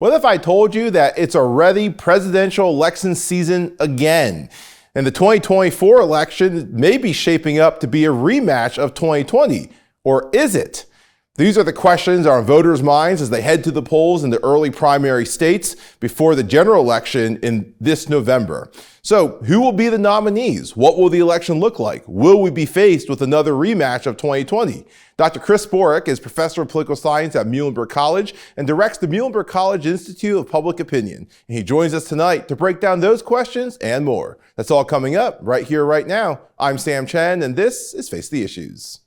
What if I told you that it's already presidential election season again? And the 2024 election may be shaping up to be a rematch of 2020, or is it? These are the questions on voters' minds as they head to the polls in the early primary states before the general election in this November. So who will be the nominees? What will the election look like? Will we be faced with another rematch of 2020? Dr. Chris Borick is professor of political science at Muhlenberg College and directs the Muhlenberg College Institute of Public Opinion. And he joins us tonight to break down those questions and more. That's all coming up right here, right now. I'm Sam Chen, and this is Face the Issues.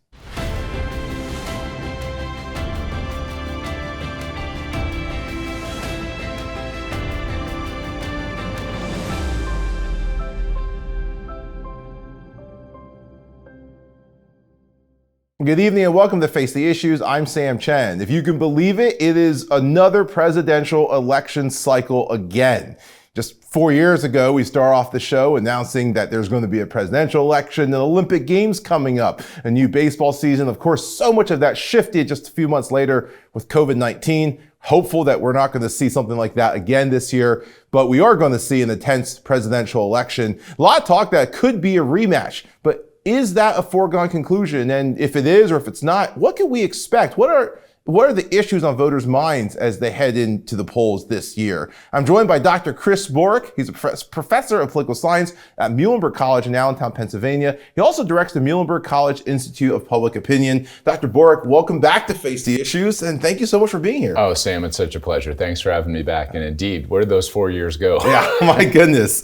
Good evening and welcome to Face the Issues. I'm Sam Chen. If you can believe it, it is another presidential election cycle again. Just 4 years ago, we start off the show announcing that there's going to be a presidential election, and Olympic Games coming up, a new baseball season. Of course, so much of that shifted just a few months later with COVID-19. Hopeful that we're not going to see something like that again this year, but we are going to see an intense presidential election. A lot of talk that could be a rematch, but is that a foregone conclusion? And if it is, or if it's not, what can we expect? What are the issues on voters' minds as they head into the polls this year? I'm joined by Dr. Chris Borick. He's a professor of political science at Muhlenberg College in Allentown, Pennsylvania. He also directs the Muhlenberg College Institute of Public Opinion. Dr. Borick, welcome back to Face the Issues, and thank you so much for being here. Oh, Sam, it's such a pleasure. Thanks for having me back. And indeed, where did those 4 years go? Yeah, my goodness.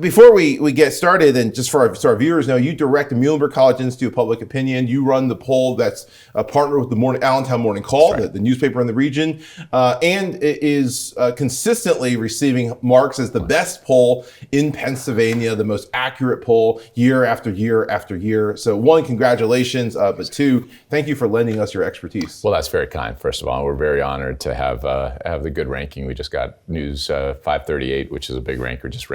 Before we get started, and just so our viewers know, you direct the Muhlenberg College Institute of Public Opinion. You run the poll that's a partner with the Allentown Morning Call, right, the newspaper in the region, and it is consistently receiving marks as the best poll in Pennsylvania, the most accurate poll year after year after year. So one, congratulations, but two, thank you for lending us your expertise. Well, that's very kind. First of all, we're very honored to have the good ranking. We just got News 538, which is a big ranker, just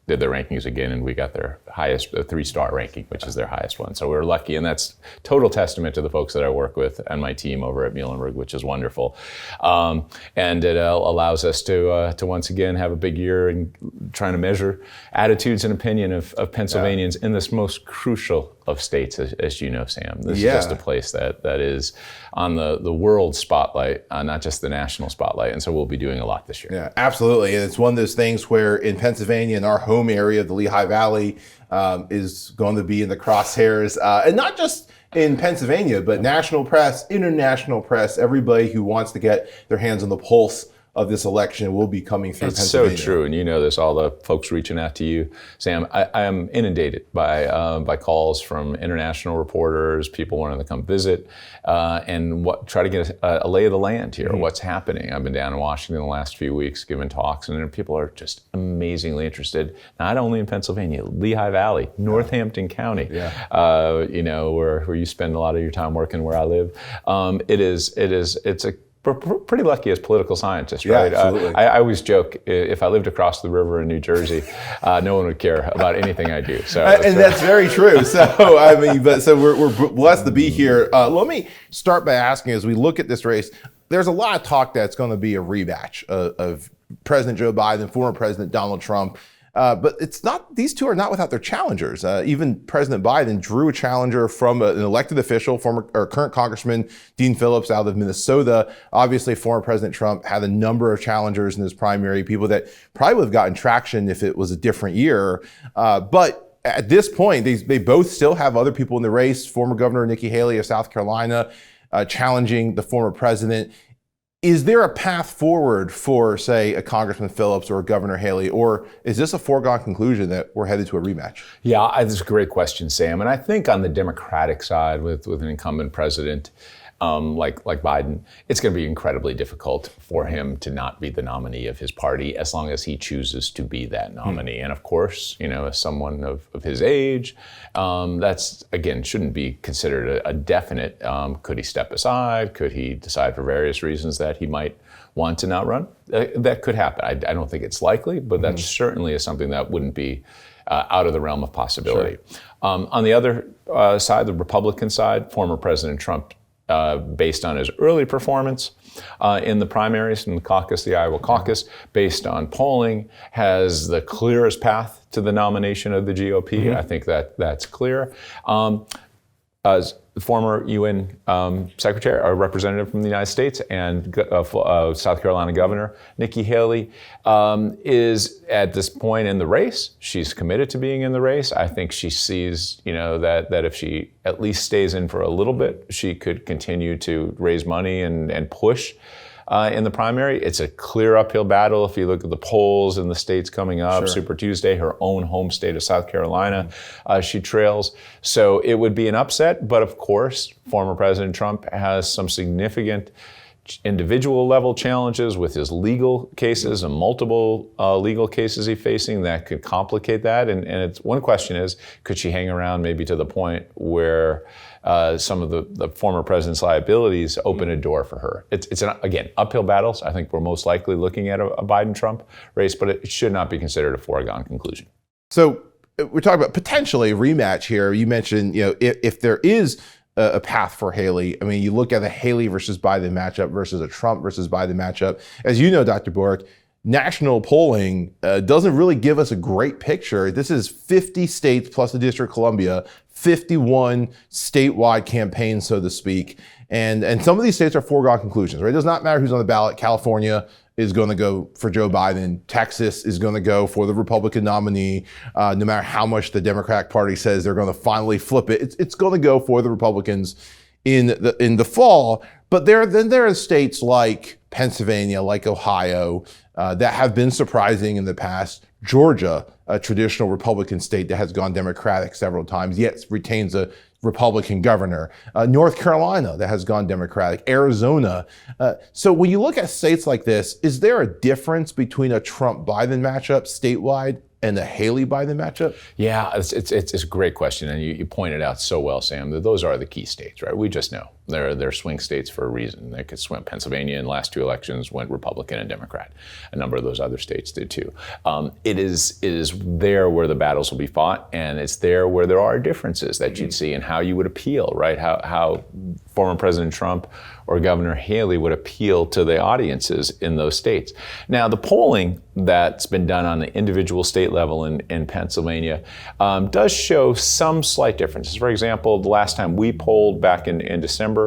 did their rankings again, and we got their highest 3-star ranking, which is their highest one. So we're lucky, and that's total testament to the folks that I work with and my team over at Muhlenberg, which is wonderful. And it allows us to once again have a big year in trying to measure attitudes and opinion of Pennsylvanians in this most crucial of states, as you know, Sam. This is just a place that is on the world spotlight, not just the national spotlight. And so we'll be doing a lot this year. Yeah, absolutely. And it's one of those things where in Pennsylvania, in our home area, the Lehigh Valley is going to be in the crosshairs. And not just in Pennsylvania, but national press, international press, everybody who wants to get their hands on the pulse of this election will be coming through Pennsylvania. It's so true, and you know this, all the folks reaching out to you. Sam, I am inundated by calls from international reporters, people wanting to come visit, and try to get a lay of the land here, what's happening. I've been down in Washington the last few weeks giving talks, and people are just amazingly interested, not only in Pennsylvania, Lehigh Valley, Northampton County, where you spend a lot of your time working where I live. It's a pretty lucky as political scientists, right? Yeah, absolutely. I always joke, if I lived across the river in New Jersey, no one would care about anything I do. So, that's very true. So, we're blessed to be here. Let me start by asking, as we look at this race, there's a lot of talk that it's going to be a rematch of President Joe Biden, former President Donald Trump. But it's not; these two are not without their challengers. Even President Biden drew a challenger from an elected official, current Congressman Dean Phillips out of Minnesota. Obviously, former President Trump had a number of challengers in his primary, people that probably would have gotten traction if it was a different year. But at this point, they both still have other people in the race. Former Governor Nikki Haley of South Carolina challenging the former president. Is there a path forward for, say, a Congressman Phillips or Governor Haley, or is this a foregone conclusion that we're headed to a rematch? Yeah, that's a great question, Sam. And I think on the Democratic side, with an incumbent president like Biden, it's going to be incredibly difficult for him to not be the nominee of his party as long as he chooses to be that nominee. And of course, as someone of his age, that's, again, shouldn't be considered a definite. Could he step aside? Could he decide for various reasons that he might want to not run? That could happen. I don't think it's likely, but that certainly is something that wouldn't be out of the realm of possibility. Sure. On the other side, the Republican side, former President Trump based on his early performance in the primaries, in the Iowa caucus, based on polling, has the clearest path to the nomination of the GOP. I think that's clear. As former UN secretary, or representative from the United States, and South Carolina Governor Nikki Haley is at this point in the race. She's committed to being in the race. I think she sees, that if she at least stays in for a little bit, she could continue to raise money and push in the primary. It's a clear uphill battle. If you look at the polls in the states coming up, Super Tuesday, her own home state of South Carolina, she trails. So it would be an upset. But of course, former President Trump has some significant individual level challenges with his legal cases and multiple legal cases he's facing that could complicate that. And it's one question is, could she hang around maybe to the point where some of the former president's liabilities open a door for her? It's again, uphill battles. I think we're most likely looking at a Biden-Trump race, but it should not be considered a foregone conclusion. So we're talking about potentially a rematch here. You mentioned, if there is a path for Haley. I mean, you look at the Haley versus Biden matchup versus a Trump versus Biden matchup. As you know, Dr. Borick, national polling doesn't really give us a great picture. This is 50 states plus the District of Columbia, 51 statewide campaigns, so to speak. And some of these states are foregone conclusions, right? It does not matter who's on the ballot. California is going to go for Joe Biden. Texas is going to go for the Republican nominee. No matter how much the Democratic Party says they're going to finally flip it, it's going to go for the Republicans in the fall. But there are states like Pennsylvania, like Ohio, that have been surprising in the past. Georgia, a traditional Republican state that has gone Democratic several times, yet retains a Republican governor. North Carolina, that has gone Democratic. Arizona. So when you look at states like this, is there a difference between a Trump-Biden matchup statewide and the Haley-Biden matchup? Yeah, it's a great question, and you pointed out so well, Sam, that those are the key states, right? We just know they're swing states for a reason. They could swing. Pennsylvania in the last two elections went Republican and Democrat. A number of those other states did too. It is there where the battles will be fought, and it's there where there are differences that you'd see in how you would appeal, right? How former President Trump or Governor Haley would appeal to the audiences in those states. Now, the polling that's been done on the individual state level in Pennsylvania does show some slight differences. For example, the last time we polled back in December,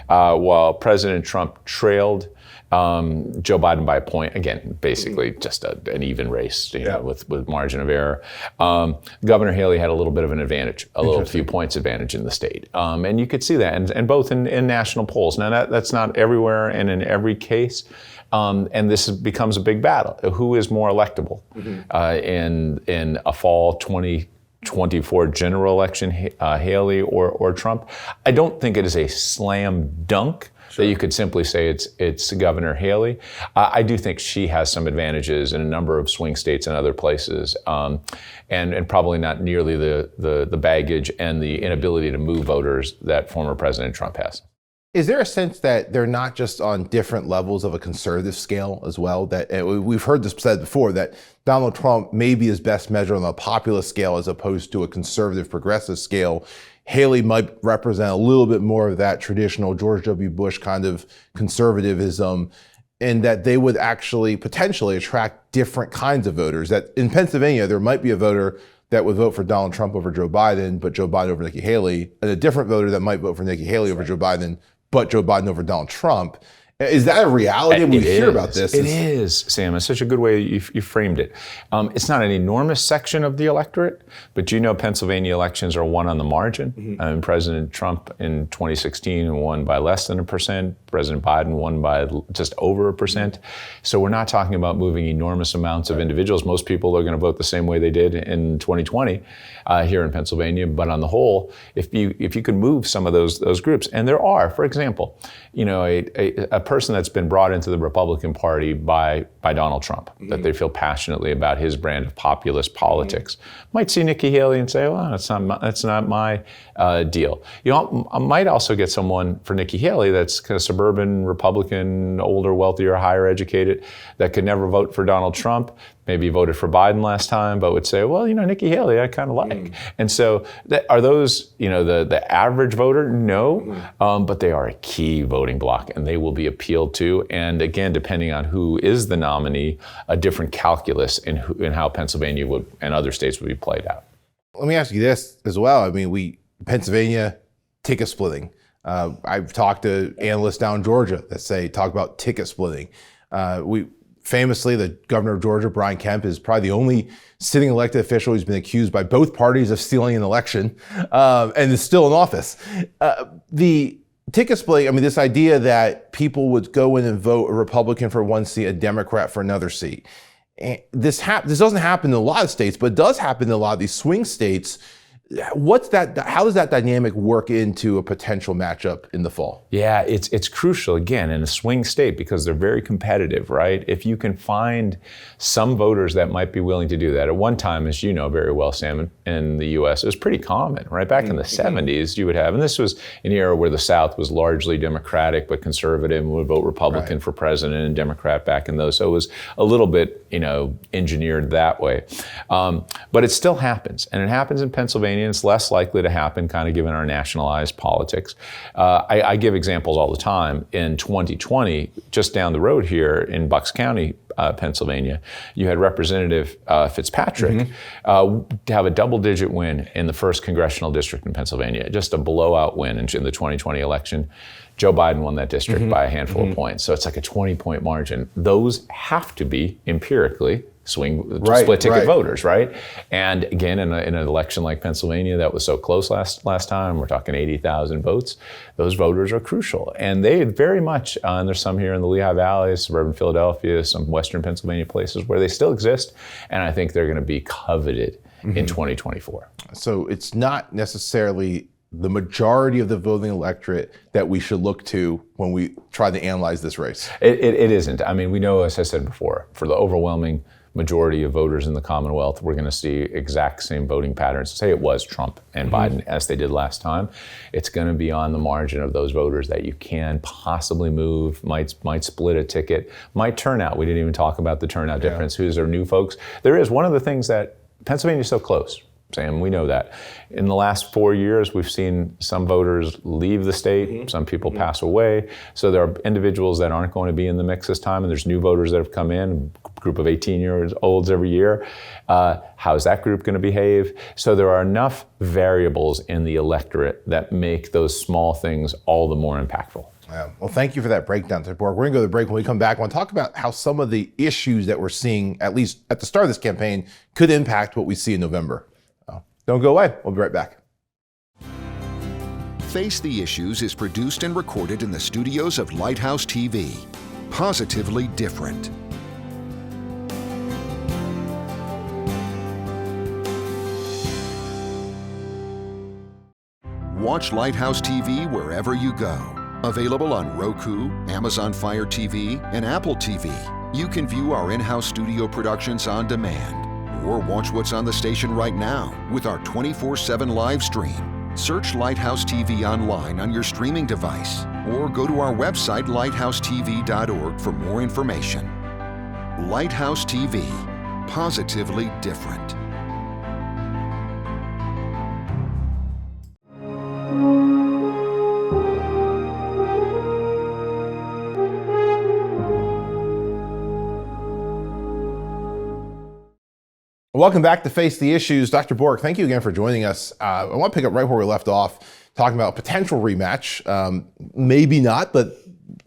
while President Trump trailed Joe Biden by a point, again, basically just an even race, with margin of error. Governor Haley had a little bit of an advantage, a few points advantage in the state. And you could see that, and both in national polls. Now, that's not everywhere and in every case. And this becomes a big battle. Who is more electable in a fall 2024 general election, Haley or Trump? I don't think it is a slam dunk that you could simply say it's Governor Haley. I do think she has some advantages in a number of swing states and other places, and probably not nearly the baggage and the inability to move voters that former President Trump has. Is there a sense that they're not just on different levels of a conservative scale as well? That we've heard this said before, that Donald Trump may be his best measure on a populist scale as opposed to a conservative progressive scale. Haley might represent a little bit more of that traditional George W. Bush kind of conservatism, and that they would actually potentially attract different kinds of voters. That in Pennsylvania, there might be a voter that would vote for Donald Trump over Joe Biden, but Joe Biden over Nikki Haley, and a different voter that might vote for Nikki Haley over Joe Biden, but Joe Biden over Donald Trump. Is that a reality when we hear about this? It is, Sam. It's such a good way you framed it. It's not an enormous section of the electorate, but Pennsylvania elections are won on the margin. President Trump in 2016 won by less than 1%. President Biden won by just over 1%. So we're not talking about moving enormous amounts of individuals. Most people are going to vote the same way they did in 2020 here in Pennsylvania. But on the whole, if you could move some of those groups, and there are, for example, a person that's been brought into the Republican Party by Donald Trump, that they feel passionately about his brand of populist politics, might see Nikki Haley and say, well, that's not my deal. I might also get someone for Nikki Haley that's kind of suburban Republican, older, wealthier, higher educated, that could never vote for Donald Trump, maybe voted for Biden last time, but would say, well, Nikki Haley, I kind of like. And so are those, the average voter? No, but they are a key voting bloc, and they will be appealed to. And again, depending on who is the nominee, a different calculus in how Pennsylvania would and other states would be played out. Let me ask you this as well. I mean, Pennsylvania, ticket splitting. I've talked to analysts down in Georgia that talk about ticket splitting. Famously, the governor of Georgia, Brian Kemp, is probably the only sitting elected official who's been accused by both parties of stealing an election and is still in office. The ticket splitting, this idea that people would go in and vote a Republican for one seat, a Democrat for another seat. And this doesn't happen in a lot of states, but it does happen in a lot of these swing states. What's that? How does that dynamic work into a potential matchup in the fall? Yeah, it's crucial, again, in a swing state because they're very competitive, right? If you can find some voters that might be willing to do that. At one time, as you know very well, Sam, in the U.S., it was pretty common, right? Back in the 70s, you would have, and this was an era where the South was largely Democratic but conservative and would vote Republican for president and Democrat back in those. So it was a little bit, engineered that way. But it still happens, and it happens in Pennsylvania. It's less likely to happen, kind of given our nationalized politics. I give examples all the time. In 2020, just down the road here in Bucks County, Pennsylvania, you had Representative Fitzpatrick to have a double-digit win in the 1st congressional district in Pennsylvania, just a blowout win in the 2020 election. Joe Biden won that district by a handful of points. So it's like a 20-point margin. Those have to be empirically split ticket voters, right? And again, in an election like Pennsylvania that was so close last time, we're talking 80,000 votes, those voters are crucial. And they very much, and there's some here in the Lehigh Valley, suburban Philadelphia, some western Pennsylvania places where they still exist, and I think they're going to be coveted in 2024. So it's not necessarily the majority of the voting electorate that we should look to when we try to analyze this race. It isn't. We know, as I said before, for the overwhelming majority of voters in the Commonwealth, we're going to see exact same voting patterns. Say it was Trump and Biden as they did last time. It's going to be on the margin of those voters that you can possibly move, might split a ticket, might turn out. We didn't even talk about the turnout difference. Who's our new folks? There is one of the things that Pennsylvania is so close. Sam, we know that. In the last 4 years, we've seen some voters leave the state, some people pass away. So there are individuals that aren't going to be in the mix this time, and there's new voters that have come in, a group of 18-year-olds every year. How is that group going to behave? So there are enough variables in the electorate that make those small things all the more impactful. Well, thank you for that breakdown, Borick. We're going to go to the break. When we come back, I want to talk about how some of the issues that we're seeing, at least at the start of this campaign, could impact what we see in November. Don't go away. We'll be right back. Face the Issues is produced and recorded in the studios of Lighthouse TV. Positively different. Watch Lighthouse TV wherever you go. Available on Roku, Amazon Fire TV, and Apple TV. You can view our in-house studio productions on demand. Or watch what's on the station right now with our 24/7 live stream. Search Lighthouse TV online on your streaming device or go to our website lighthousetv.org for more information. Lighthouse TV. Positively different. Welcome back to Face the Issues. Dr. Borick, thank you again for joining us. I want to pick up right where we left off, talking about a potential rematch. Maybe not, but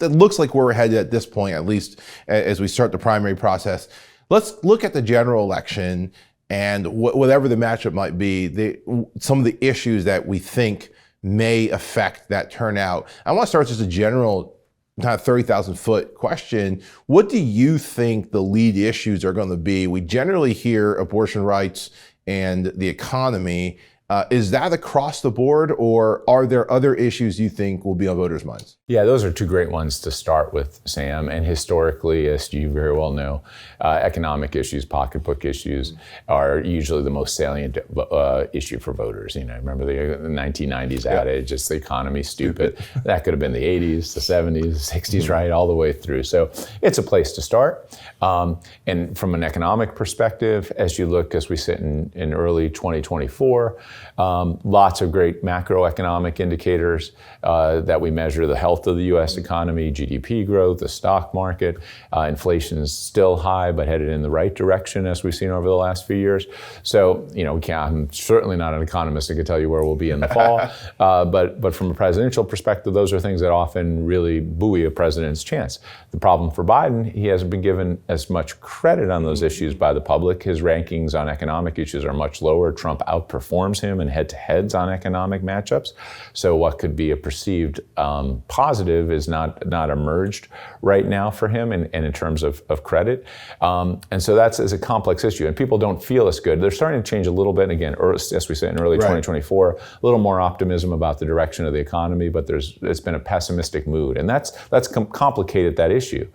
it looks like we're headed at this point, at least as we start the primary process. Let's look at the general election and whatever the matchup might be, some of the issues that we think may affect that turnout. I want to start with just a general kind of 30,000 foot question. What do you think the lead issues are going to be? We generally hear abortion rights and the economy. Is that across the board, or are there other issues you think will be on voters' minds? Yeah, those are two great ones to start with, Sam. And historically, as you very well know, economic issues, pocketbook issues are usually the most salient issue for voters. Remember the 1990s adage, it's the economy, stupid. That could have been the 80s, the 70s, the 60s, right, all the way through. So it's a place to start. And from an economic perspective, as we sit in early 2024, lots of great macroeconomic indicators that we measure the health of the U.S. economy, GDP growth, the stock market. Inflation is still high, but headed in the right direction as we've seen over the last few years. So, I'm certainly not an economist that could tell you where we'll be in the fall. But from a presidential perspective, those are things that often really buoy a president's chance. The problem for Biden, he hasn't been given as much credit on those issues by the public. His rankings on economic issues are much lower. Trump outperforms him in head-to-heads on economic matchups. So what could be a perceived positive is not emerged right now for him and in terms of credit. And so that's a complex issue. And people don't feel as good. They're starting to change a little bit. And again, as we say in early 2024, a little more optimism about the direction of the economy, but it's been a pessimistic mood. And that's complicated that issue.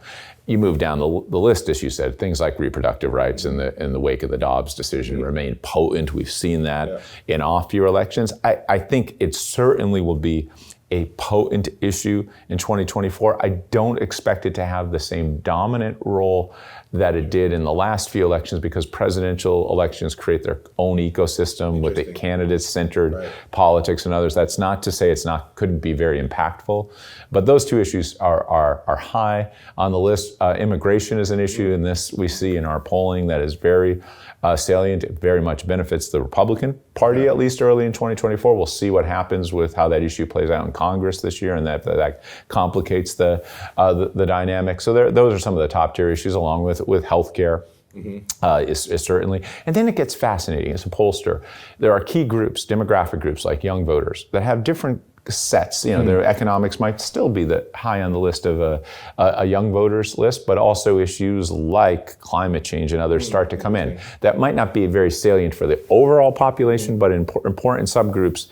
You move down the list, as you said, things like reproductive rights in the wake of the Dobbs decision remain potent. We've seen that in off-year elections. I think it certainly will be a potent issue in 2024. I don't expect it to have the same dominant role that it did in the last few elections, because presidential elections create their own ecosystem with the candidate-centered politics and others. That's not to say couldn't be very impactful, but those two issues are high on the list. Immigration is an issue, and this we see in our polling that is very salient. It very much benefits the Republican Party, at least early in 2024. We'll see what happens with how that issue plays out in Congress this year, and that complicates the dynamic. So those are some of the top tier issues, along with healthcare. Is certainly. And then it gets fascinating as a pollster. There are key groups, demographic groups like young voters, that have different sets. Their economics might still be high on the list of a young voters list, but also issues like climate change and others start to come in. That might not be very salient for the overall population, but important subgroups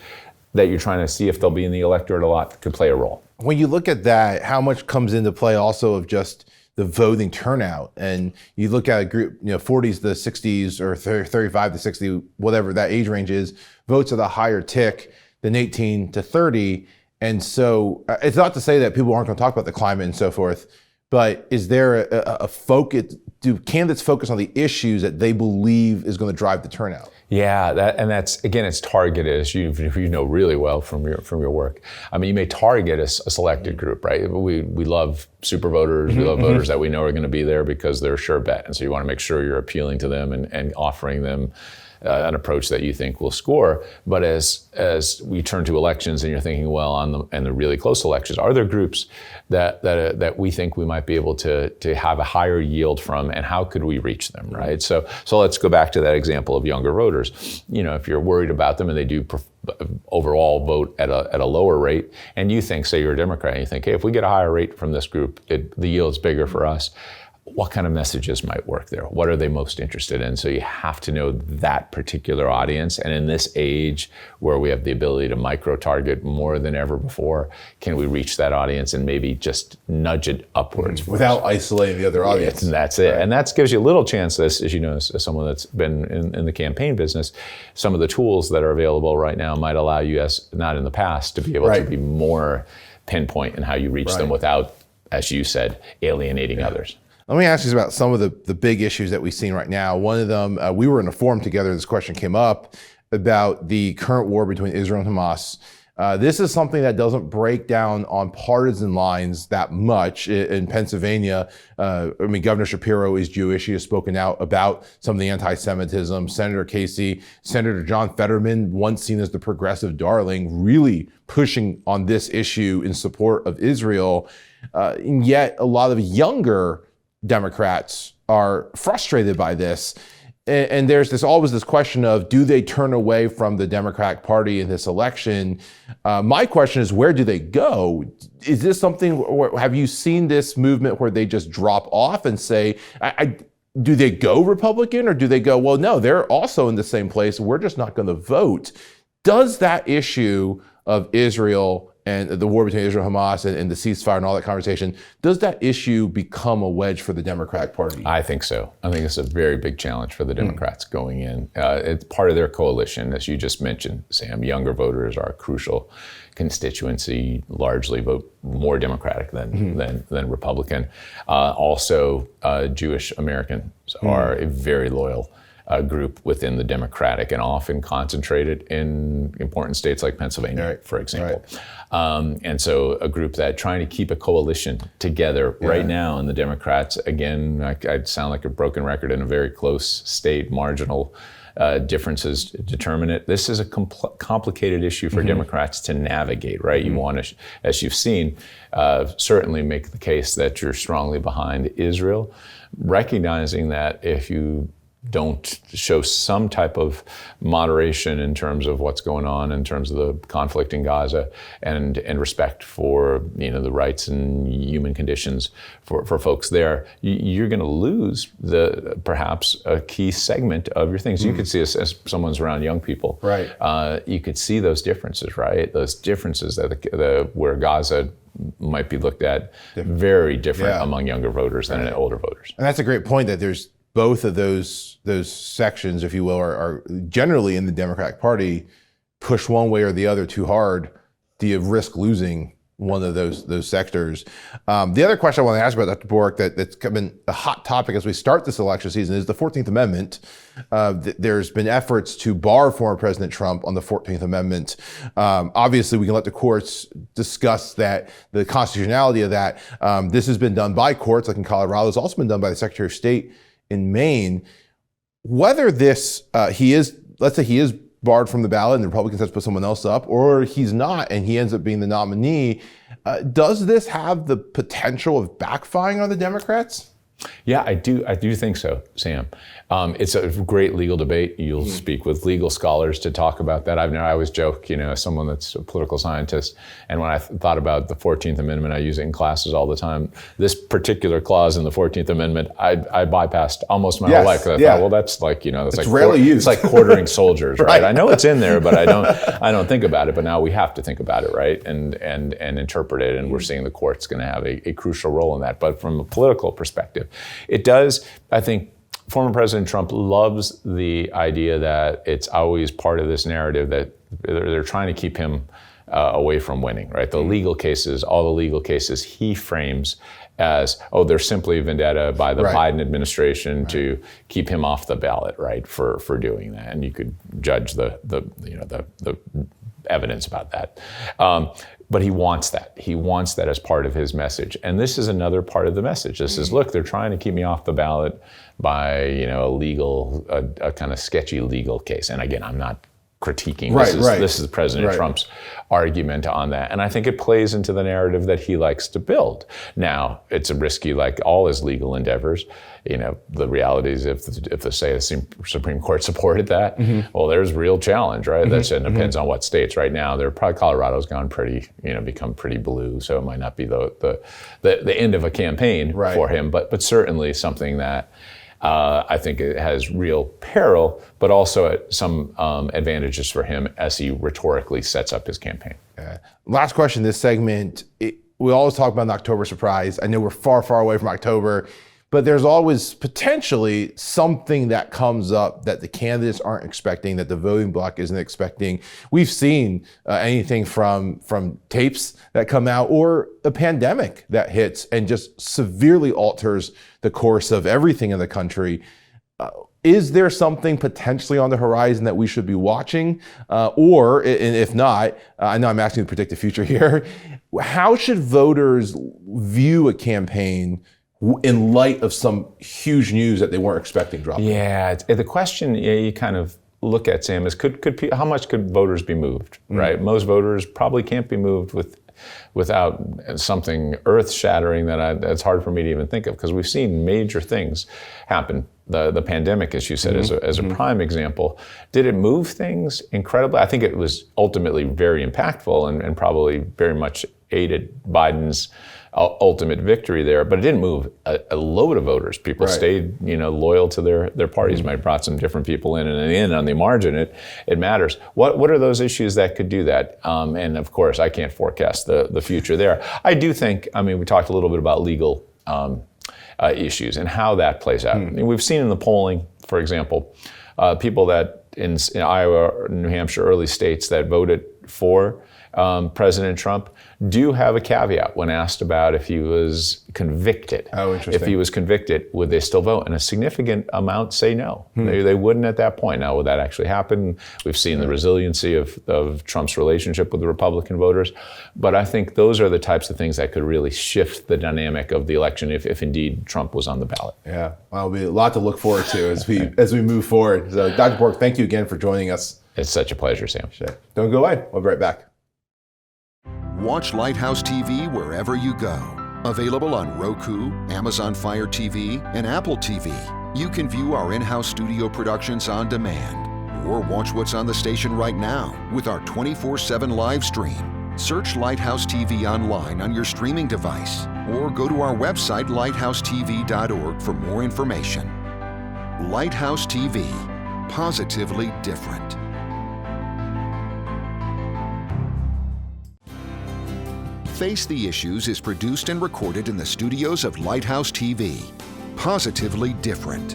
that you're trying to see if they'll be in the electorate a lot could play a role. When you look at that, how much comes into play also of just the voting turnout? And you look at a group, 40s to 60s or 35 to 60, whatever that age range is, votes at a higher tick than 18 to 30. And so it's not to say that people aren't going to talk about the climate and so forth, but is there a focus? Do candidates focus on the issues that they believe is going to drive the turnout? Yeah, that's again, it's targeted, as you know really well from your work. I mean, you may target a selected group, right? We love super voters. We love voters that we know are going to be there because they're a sure bet, and so you want to make sure you're appealing to them and offering them an approach that you think will score. But as we turn to elections, and you're thinking, well, on the really close elections, are there groups that we think we might be able to have a higher yield from, and how could we reach them, right? So let's go back to that example of younger voters. If you're worried about them and they do overall vote at a lower rate, and you think, say you're a Democrat, and you think, hey, if we get a higher rate from this group, the yield's bigger for us. What kind of messages might work there? What are they most interested in? So you have to know that particular audience. And in this age where we have the ability to micro-target more than ever before, can we reach that audience and maybe just nudge it upwards? Without isolating the other audience. And that's it. Right. And that gives you a little chance, as you know, as someone that's been in the campaign business, some of the tools that are available right now might allow you, as not in the past, to be able to be more pinpoint in how you reach them without, as you said, alienating others. Let me ask you about some of the big issues that we've seen right now. One of them, we were in a forum together, this question came up about the current war between Israel and Hamas. This is something that doesn't break down on partisan lines that much. In Pennsylvania, Governor Shapiro is Jewish. He has spoken out about some of the anti-Semitism. Senator Casey, Senator John Fetterman, once seen as the progressive darling, really pushing on this issue in support of Israel. And yet a lot of younger Democrats are frustrated by this. And there's always this question of, do they turn away from the Democratic Party in this election? My question is, where do they go? Is this something, have you seen this movement where they just drop off and say, do they go Republican, or do they go, well, no, they're also in the same place, we're just not going to vote? Does that issue of Israel and the war between Israel and Hamas and the ceasefire and all that conversation, does that issue become a wedge for the Democratic Party? I think so. I think it's a very big challenge for the Democrats going in. It's part of their coalition, as you just mentioned, Sam. Younger voters are a crucial constituency, largely vote more Democratic than Republican. Also, Jewish Americans are a very loyal group within the Democratic and often concentrated in important states like Pennsylvania, for example. And so a group that trying to keep a coalition together right now, and the Democrats, again, I'd sound like a broken record in a very close state, marginal differences determine it. This is a complicated issue for Democrats to navigate, right? You want to, as you've seen, certainly make the case that you're strongly behind Israel, recognizing that if you don't show some type of moderation in terms of what's going on in terms of the conflict in Gaza and respect for the rights and human conditions for folks there, you're going to lose perhaps a key segment of your things. You could see as someone's around young people, right? You could see those differences, right? Those differences that where Gaza might be looked at very different among younger voters than older voters. And that's a great point, that there's both of those sections, if you will, are generally in the Democratic Party, push one way or the other too hard, do you risk losing one of those sectors? The other question I want to ask about, Dr. Borick, that's been a hot topic as we start this election season is the 14th Amendment. There's been efforts to bar former President Trump on the 14th Amendment. Obviously, we can let the courts discuss that, the constitutionality of that. This has been done by courts, like in Colorado. It's also been done by the Secretary of State in Maine. Whether this, let's say he is barred from the ballot and the Republicans have to put someone else up, or he's not and he ends up being the nominee, does this have the potential of backfiring on the Democrats? Yeah, I do think so, Sam. It's a great legal debate. You'll speak with legal scholars to talk about that. I always joke, as someone that's a political scientist, and when I thought about the 14th Amendment, I use it in classes all the time. This particular clause in the 14th Amendment, I bypassed almost my whole life, because I thought, well, that's like, that's like rarely used. It's like quartering soldiers, right? I know it's in there, but I don't think about it. But now we have to think about it, right? And interpret it. And we're seeing the court's going to have a crucial role in that. But from a political perspective, it does, I think, former President Trump loves the idea that it's always part of this narrative that they're trying to keep him away from winning, right? The legal cases, all the legal cases he frames as, there's simply a vendetta by the Biden administration to keep him off the ballot, right, for doing that. And you could judge the evidence about that. But he wants that. He wants that as part of his message. And this is another part of the message. This is, look, they're trying to keep me off the ballot by, a kind of sketchy legal case. And again, I'm not critiquing. This is President Trump's argument on that. And I think it plays into the narrative that he likes to build. Now, it's a risky, like all his legal endeavors. The reality is if the Supreme Court supported that, well, there's real challenge, right? That depends on what states. Right now, Colorado's gone become pretty blue, so it might not be the end of a campaign for him, but certainly something that I think it has real peril, but also some advantages for him as he rhetorically sets up his campaign. Last question, this segment, we always talk about an October surprise. I know we're far, far away from October, but there's always potentially something that comes up that the candidates aren't expecting, that the voting bloc isn't expecting. We've seen anything from tapes that come out or a pandemic that hits and just severely alters the course of everything in the country. Is there something potentially on the horizon that we should be watching? Or, and if not, I know I'm asking you to predict the future here, how should voters view a campaign in light of some huge news that they weren't expecting dropping? Yeah, the question you kind of look at, Sam, is how much could voters be moved, right? Most voters probably can't be moved without something earth-shattering that's hard for me to even think of, because we've seen major things happen. The pandemic, as you said, as a prime example. Did it move things incredibly? I think it was ultimately very impactful and probably very much aided Biden's ultimate victory there, but it didn't move a load of voters. People stayed, loyal to their parties. Might have brought some different people in, and in the end, on the margin, it matters. What are those issues that could do that? And of course, I can't forecast the future there. I do think, we talked a little bit about legal issues and how that plays out. We've seen in the polling, for example, people that in Iowa, New Hampshire, early states that voted for President Trump do have a caveat when asked about if he was convicted. Oh, interesting. If he was convicted, would they still vote? And a significant amount say no. They wouldn't at that point. Now, would that actually happen? We've seen the resiliency of Trump's relationship with the Republican voters. But I think those are the types of things that could really shift the dynamic of the election if indeed Trump was on the ballot. Yeah, well, it'll be a lot to look forward to as we move forward. So, Dr. Borick, thank you again for joining us. It's such a pleasure, Sam. Sure. Don't go away. We'll be right back. Watch Lighthouse TV wherever you go. Available on Roku, Amazon Fire TV, and Apple TV. You can view our in-house studio productions on demand, or watch what's on the station right now with our 24/7 live stream. Search Lighthouse TV online on your streaming device, or go to our website lighthousetv.org for more information. Lighthouse TV, positively different. Face the Issues is produced and recorded in the studios of Lighthouse TV. Positively different.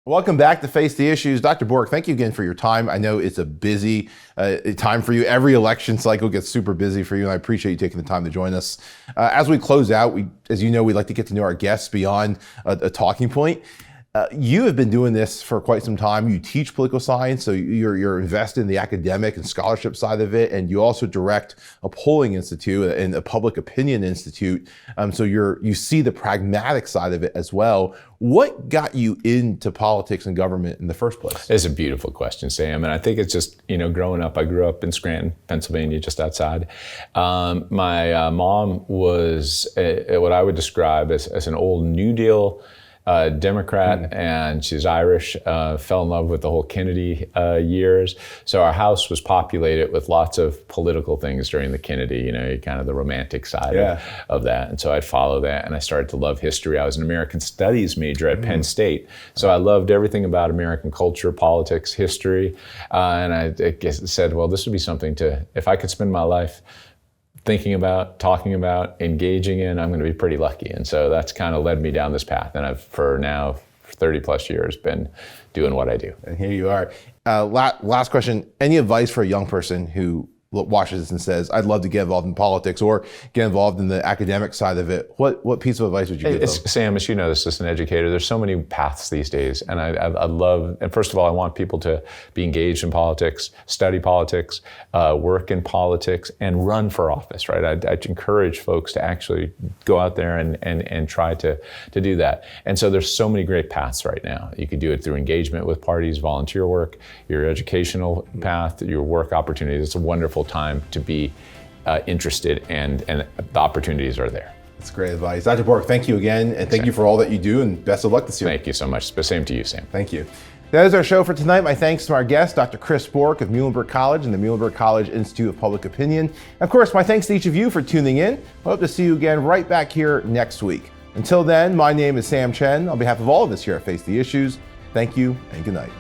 Welcome back to Face the Issues. Dr. Borick, thank you again for your time. I know it's a busy time for you. Every election cycle gets super busy for you, and I appreciate you taking the time to join us. As we close out, as you know, we like to get to know our guests beyond a talking point. You have been doing this for quite some time. You teach political science, so you're invested in the academic and scholarship side of it, and you also direct a polling institute and a public opinion institute. So you see the pragmatic side of it as well. What got you into politics and government in the first place? It's a beautiful question, Sam, and I think it's just, growing up. I grew up in Scranton, Pennsylvania, just outside. My mom was what I would describe as an old New Deal Democrat, and she's Irish, fell in love with the whole Kennedy years. So our house was populated with lots of political things during the Kennedy, kind of the romantic side of that. And so I'd follow that, and I started to love history. I was an American Studies major at Penn State. So I loved everything about American culture, politics, history. And I guess said, well, this would be something if I could spend my life thinking about, talking about, engaging in, I'm going to be pretty lucky. And so that's kind of led me down this path. And I've, for now, 30 plus years, been doing what I do. And here you are. Last question. Any advice for a young person who watches this and says, I'd love to get involved in politics or get involved in the academic side of it? What piece of advice would you give them? Sam, as you know, this as an educator, there's so many paths these days. And I love, and first of all, I want people to be engaged in politics, study politics, work in politics, and run for office, right? I'd encourage folks to actually go out there and try to do that. And so there's so many great paths right now. You could do it through engagement with parties, volunteer work, your educational path, your work opportunities. It's a wonderful time to be interested, and the opportunities are there. That's great advice. Dr. Borick, thank you again, and thank you for all that you do, and best of luck this year. Thank you so much. Same to you, Sam. Thank you. That is our show for tonight. My thanks to our guest, Dr. Chris Borick of Muhlenberg College and the Muhlenberg College Institute of Public Opinion. And of course, my thanks to each of you for tuning in. I hope to see you again right back here next week. Until then, my name is Sam Chen. On behalf of all of us here at Face the Issues, thank you and good night.